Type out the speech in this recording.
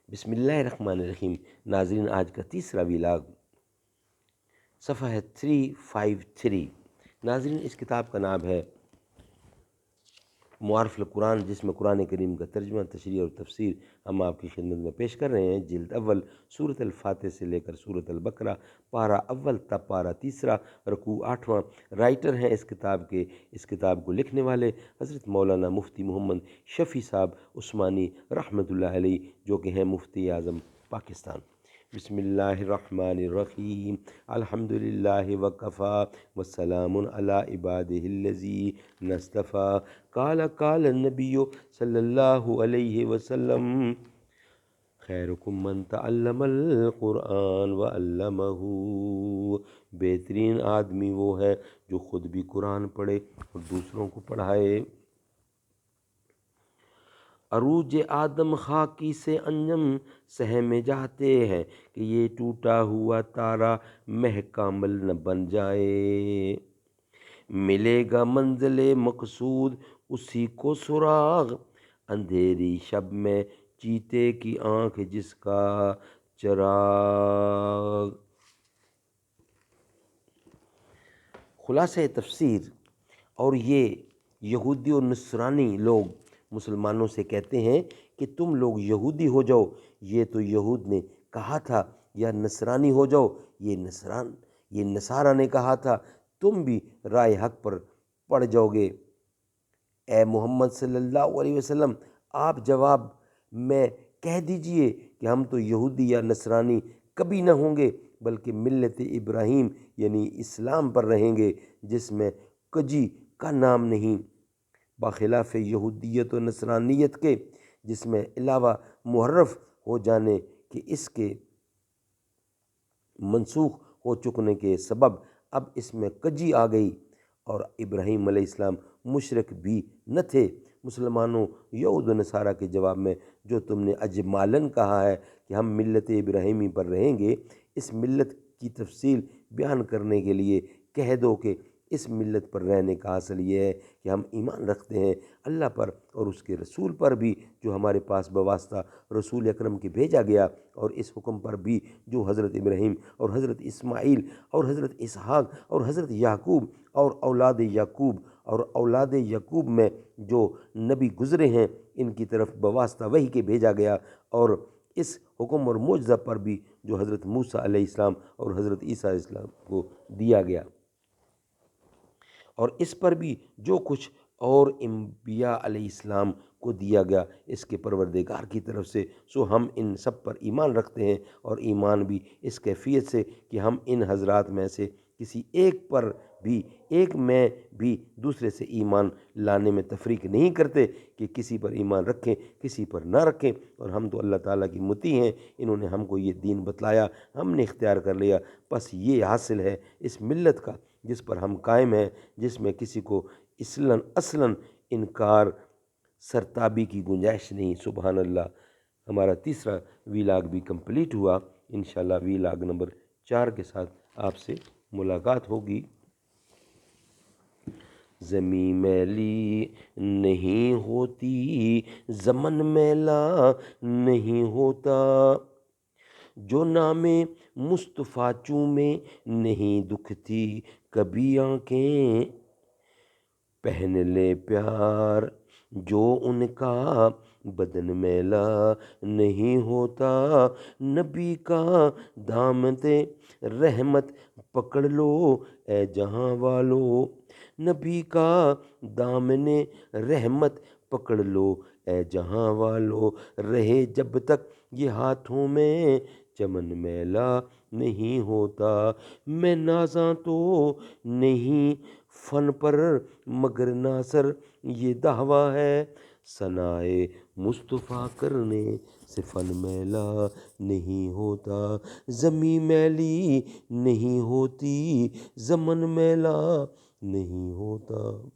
بسم اللہ الرحمن الرحیم۔ ناظرین، آج کا تیسرا ویلاگ صفحہ ہے 353۔ ناظرین، اس کتاب کا نام ہے معارف القرآن، جس میں قرآن کریم کا ترجمہ، تشریح اور تفسیر ہم آپ کی خدمت میں پیش کر رہے ہیں۔ جلد اول، سورۃ الفاتح سے لے کر سورۃ البقرہ، پارہ اول تا پارہ تیسرا، رکوع 8واں۔ رائٹر ہیں اس کتاب کو لکھنے والے حضرت مولانا مفتی محمد شفیع صاحب عثمانی رحمۃ اللہ علیہ، جو کہ ہیں مفتی اعظم پاکستان۔ بسم اللہ الرحمن الرحیم۔ الحمدللہ وکفا والسلام علی عبادہ الذین اصطفیٰ۔ قال النبی صلی اللہ علیہ وسلم خیرکم من تعلم القرآن وعلمہ۔ بہترین آدمی وہ ہے جو خود بھی قرآن پڑھے اور دوسروں کو پڑھائے۔ عروج آدم خاکی سے انجم سہمے جاتے ہیں کہ یہ ٹوٹا ہوا تارا مہ کامل نہ بن جائے۔ ملے گا منزل مقصود اسی کو سراغ، اندھیری شب میں چیتے کی آنکھ جس کا چراغ۔ خلاصہ تفسیر۔ اور یہ یہودی اور نصرانی لوگ مسلمانوں سے کہتے ہیں کہ تم لوگ یہودی ہو جاؤ، یہ تو یہود نے کہا تھا، یا نصرانی ہو جاؤ، یہ نصارہ نے کہا تھا، تم بھی رائے حق پر پڑ جاؤ گے۔ اے محمد صلی اللہ علیہ وسلم، آپ جواب میں کہہ دیجئے کہ ہم تو یہودی یا نصرانی کبھی نہ ہوں گے، بلکہ ملت ابراہیم یعنی اسلام پر رہیں گے، جس میں کجی کا نام نہیں، بخلاف یہودیت و نصرانیت کے، جس میں علاوہ محرف ہو جانے کہ اس کے منسوخ ہو چکنے کے سبب اب اس میں کجی آ گئی۔ اور ابراہیم علیہ السلام مشرک بھی نہ تھے۔ مسلمانوں، یہود و نصارہ کے جواب میں جو تم نے اجمالاً کہا ہے کہ ہم ملت ابراہیمی پر رہیں گے، اس ملت کی تفصیل بیان کرنے کے لیے کہہ دو کہ اس ملت پر رہنے کا حاصل یہ ہے کہ ہم ایمان رکھتے ہیں اللہ پر اور اس کے رسول پر بھی جو ہمارے پاس بواسطہ رسول اکرم کے بھیجا گیا، اور اس حکم پر بھی جو حضرت ابراہیم اور حضرت اسماعیل اور حضرت اسحاق اور حضرت یعقوب اور اولاد یعقوب میں جو نبی گزرے ہیں ان کی طرف بواسطہ وحی کے بھیجا گیا، اور اس حکم اور معجزہ پر بھی جو حضرت موسیٰ علیہ السلام اور حضرت عیسیٰ علیہ السلام کو دیا گیا، اور اس پر بھی جو کچھ اور انبیاء علیہ السلام کو دیا گیا اس کے پروردگار کی طرف سے، سو ہم ان سب پر ایمان رکھتے ہیں، اور ایمان بھی اس کیفیت سے کہ ہم ان حضرات میں سے کسی ایک پر بھی، ایک میں بھی دوسرے سے ایمان لانے میں تفریق نہیں کرتے کہ کسی پر ایمان رکھیں کسی پر نہ رکھیں، اور ہم تو اللہ تعالیٰ کی مطیع ہیں، انہوں نے ہم کو یہ دین بتلایا، ہم نے اختیار کر لیا، بس یہ حاصل ہے اس ملت کا جس پر ہم قائم ہیں، جس میں کسی کو اصلاً انکار سرتابی کی گنجائش نہیں۔ سبحان اللہ۔ ہمارا تیسرا ویلاگ بھی کمپلیٹ ہوا۔ انشاءاللہ ویلاگ نمبر 4 کے ساتھ آپ سے ملاقات ہوگی۔ زمیں میلی نہیں ہوتی، زمن میلا نہیں ہوتا، جو نام مصطفیٰ چومے نہیں دکھتی کبھی آنکھیں، پہن لے پیار جو ان کا بدن میلا نہیں ہوتا، نبی کا دامن رحمت پکڑ لو اے جہاں والو، نبی کا دامن رحمت پکڑ لو اے جہاں والو، رہے جب تک یہ ہاتھوں میں چمن میلا نہیں ہوتا، میں نازاں تو نہیں فن پر مگر ناصر یہ دعویٰ ہے، ثنائے مصطفیٰ کرنے سے فن میلا نہیں ہوتا، زمیں میلی نہیں ہوتی، زمن میلا نہیں ہوتا۔